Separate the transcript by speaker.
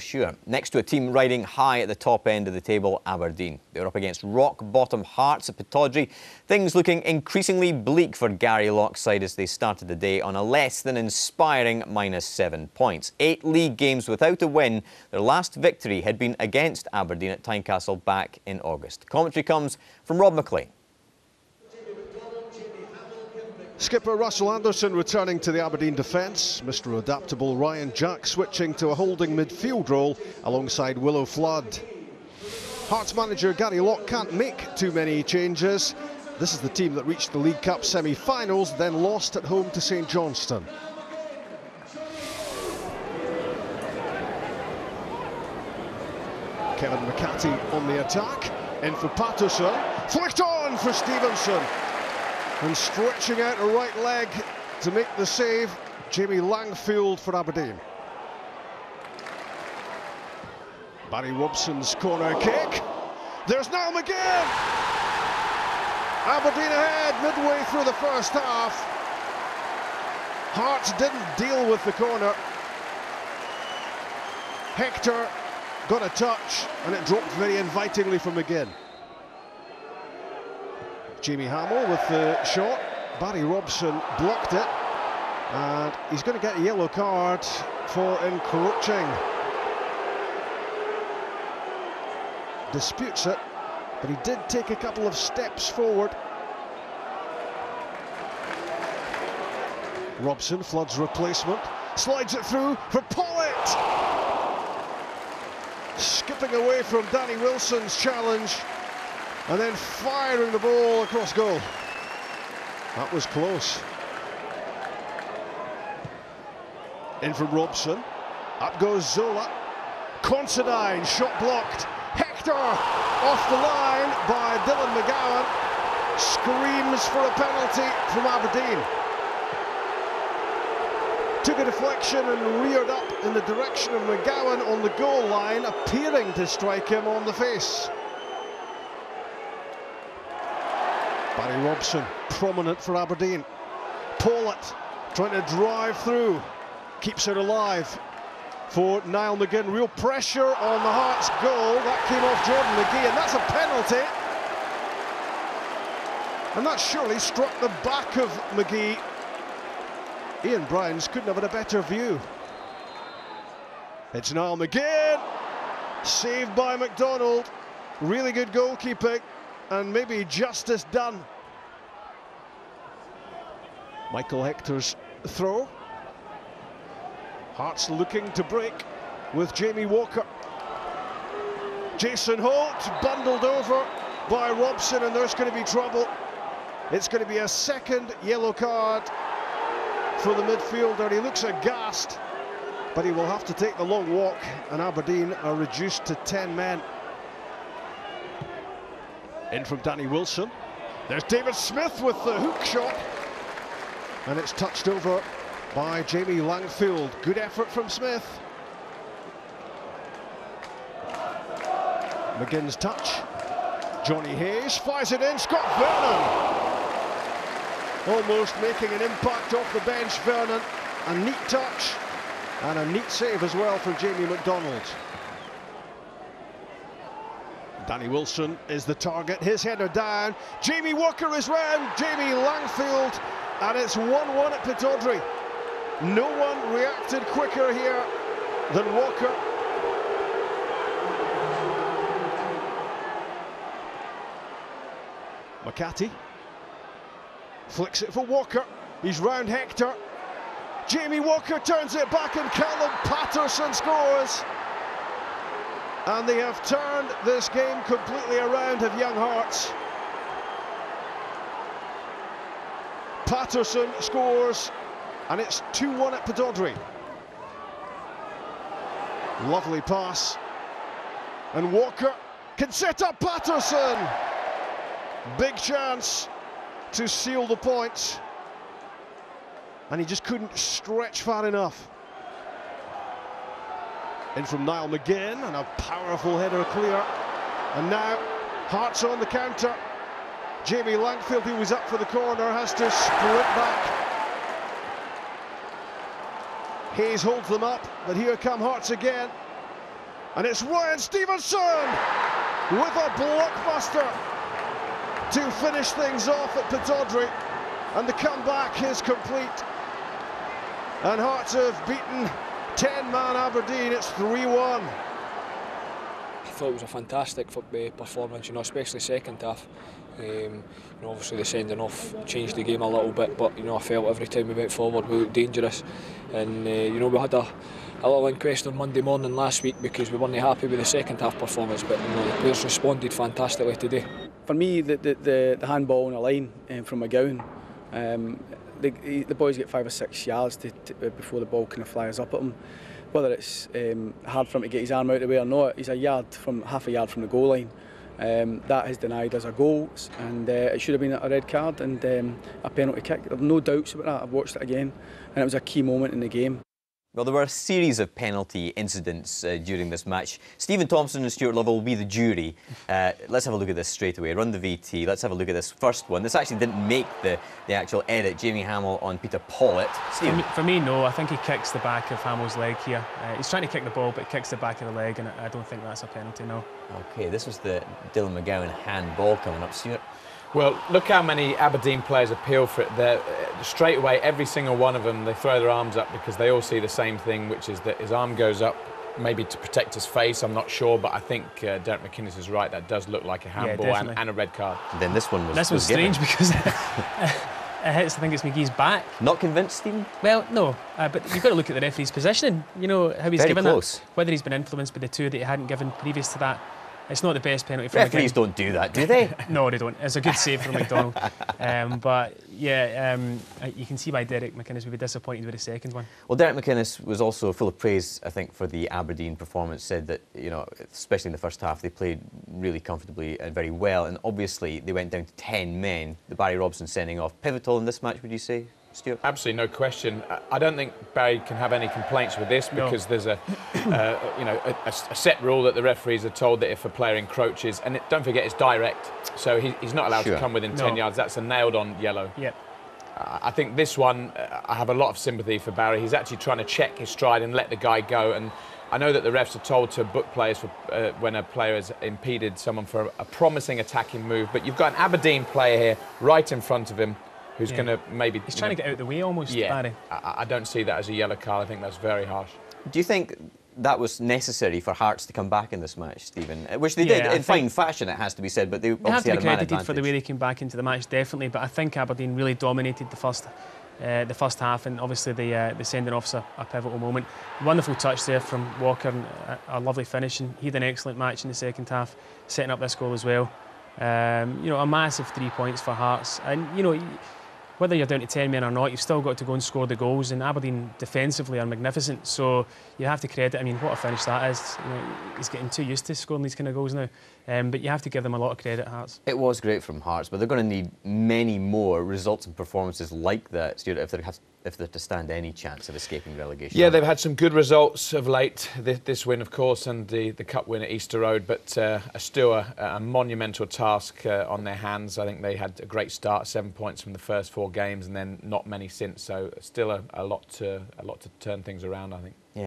Speaker 1: sure. Next to a team riding high at the top end of the table, Aberdeen. They're up against rock-bottom Hearts at Pittodrie. Things looking increasingly bleak for Gary Lock's side as they started the day on a less than inspiring -7 points. 8 league games without a win. Their last victory had been against Aberdeen at Tynecastle back in August. Commentary comes from Rob McLean.
Speaker 2: Skipper Russell Anderson returning to the Aberdeen defence. Mr Adaptable Ryan Jack switching to a holding midfield role alongside Willow Flood. Hearts manager Gary Lock can't make too many changes. This is the team that reached the League Cup semi-finals, then lost at home to St Johnstone. Kevin McCarthy on the attack. In for Patterson. Flicked on for Stevenson. And stretching out a right leg to make the save, Jamie Langfield for Aberdeen. Barry Robson's corner kick. There's Niall McGinn! Aberdeen ahead midway through the first half. Hearts didn't deal with the corner. Hector got a touch and it dropped very invitingly for McGinn. Jamie Hamill with the shot. Barry Robson blocked it, and he's going to get a yellow card for encroaching. Disputes it, but he did take a couple of steps forward. Robson, Flood's replacement, slides it through for Pollitt. Skipping away from Danny Wilson's challenge, and then firing the ball across goal. That was close. In from Robson. Up goes Zola. Considine, shot blocked. Hector off the line by Dylan McGowan. Screams for a penalty from Aberdeen. Took a deflection and reared up in the direction of McGowan on the goal line, appearing to strike him on the face. Barry Robson, prominent for Aberdeen. Pollitt trying to drive through, keeps it alive for Niall McGinn. Real pressure on the Hearts goal. That came off Jordan McGee, and that's a penalty. And that surely struck the back of McGee. Ian Browns couldn't have had a better view. It's Niall McGinn, saved by MacDonald. Really good goalkeeping. And maybe justice done. Michael Hector's throw. Hearts looking to break with Jamie Walker. Jason Holt bundled over by Robson, and there's going to be trouble. It's going to be a second yellow card for the midfielder. He looks aghast, but he will have to take the long walk, and Aberdeen are reduced to 10 men. In from Danny Wilson. There's David Smith with the hook shot. And it's touched over by Jamie Langfield. Good effort from Smith. McGinn's touch. Johnny Hayes fires it in. Scott Vernon. Almost making an impact off the bench, Vernon. A neat touch. And a neat save as well from Jamie MacDonald. Danny Wilson is the target, his header down. Jamie Walker is round, Jamie Langfield, and it's 1-1 at Pittodrie. No one reacted quicker here than Walker. McCarthy flicks it for Walker. He's round Hector. Jamie Walker turns it back, and Callum Patterson scores. And they have turned this game completely around, have young Hearts. Patterson scores, and it's 2-1 at Pittodrie. Lovely pass. And Walker can set up Patterson. Big chance to seal the points. And he just couldn't stretch far enough. In from Niall McGinn, and a powerful header clear. And now Hearts on the counter. Jamie Langfield, who was up for the corner, has to sprint back. Hayes holds them up, but here come Hearts again. And it's Ryan Stevenson with a blockbuster to finish things off at Pittodrie. And the comeback is complete. And Hearts have beaten 10-man Aberdeen. It's 3-1.
Speaker 3: I thought it was a fantastic performance, you know, especially second half. You know, obviously the sending off changed the game a little bit, but you know, I felt every time we went forward we looked dangerous. And you know, we had a little inquest on Monday morning last week because we weren't happy with the second half performance, but you know, the players responded fantastically today.
Speaker 4: For me, the handball on the line from McGowan, the boys get 5 or 6 yards before the ball kind of flies up at him. Whether it's hard for him to get his arm out of the way or not, he's half a yard from the goal line. That has denied us a goal, and it should have been a red card and a penalty kick. There are no doubts about that. I've watched it again, and it was a key moment in the game.
Speaker 1: Well, there were a series of penalty incidents during this match. Stephen Thompson and Stuart Lovell will be the jury. Let's have a look at this straight away. Run the VT. Let's have a look at this first one. This actually didn't make the actual edit. Jamie Hamill on Peter Pollitt.
Speaker 5: For me, no. I think he kicks the back of Hamill's leg here. He's trying to kick the ball, but kicks the back of the leg, and I don't think that's a penalty, no. OK,
Speaker 1: this was the Dylan McGowan handball coming up. Stuart?
Speaker 6: Well, look how many Aberdeen players appeal for it. They're, straight away, every single one of them, they throw their arms up because they all see the same thing, which is that his arm goes up, maybe to protect his face, I'm not sure, but I think Derek McInnes is right. That does look like a handball and a red card.
Speaker 1: And then this one was
Speaker 5: This was strange because it hits, I think it's McGee's back.
Speaker 1: Not convinced, Stephen?
Speaker 5: Well, no, but you've got to look at the referee's positioning. You know, how he's given
Speaker 1: close.
Speaker 5: That, whether he's been influenced by the two that he hadn't given previous to that. It's not the best penalty for
Speaker 1: referees don't do that, do they?
Speaker 5: No, they don't. It's a good save from McDonald. But yeah, you can see why Derek McInnes would be disappointed with the second one.
Speaker 1: Well, Derek McInnes was also full of praise, I think, for the Aberdeen performance. Said that, you know, especially in the first half, they played really comfortably and very well. And obviously, they went down to 10 men. The Barry Robson sending off pivotal in this match, would you say, Stuart?
Speaker 6: Absolutely, no question. I don't think Barry can have any complaints with this because there's a set rule that the referees are told that if a player encroaches, and don't forget it's direct, so he's not allowed to come within 10 yards. That's a nailed-on yellow.
Speaker 5: Yep.
Speaker 6: I think this one, I have a lot of sympathy for Barry. He's actually trying to check his stride and let the guy go. And I know that the refs are told to book players for when a player has impeded someone for a promising attacking move. But you've got an Aberdeen player here right in front of him who's going to maybe...
Speaker 5: He's trying to get out of the way almost, Barry.
Speaker 6: I don't see that as a yellow card. I think that's very harsh.
Speaker 1: Do you think that was necessary for Hearts to come back in this match, Stephen? Which they did in fine fashion, it has to be said, but they obviously
Speaker 5: have to
Speaker 1: had
Speaker 5: be
Speaker 1: a man
Speaker 5: credited
Speaker 1: advantage.
Speaker 5: for the way they came back into the match, definitely. But I think Aberdeen really dominated the first half, and obviously the sending off's a pivotal moment. Wonderful touch there from Walker, and a lovely finish, and he had an excellent match in the second half, setting up this goal as well. You know, a massive 3 points for Hearts, and you know, whether you're down to 10 men or not, you've still got to go and score the goals, and Aberdeen defensively are magnificent, so you have to credit. I mean, what a finish that is. You know, he's getting too used to scoring these kind of goals now, but you have to give them a lot of credit, Hearts.
Speaker 1: It was great from Hearts, but they're going to need many more results and performances like that, Stuart, if they're to stand any chance of escaping relegation.
Speaker 6: Yeah, they've had some good results of late, this win, of course, and the cup win at Easter Road, but still a monumental task on their hands. I think they had a great start, 7 points from the first 4 games, and then not many since, so still a lot to turn things around, I think.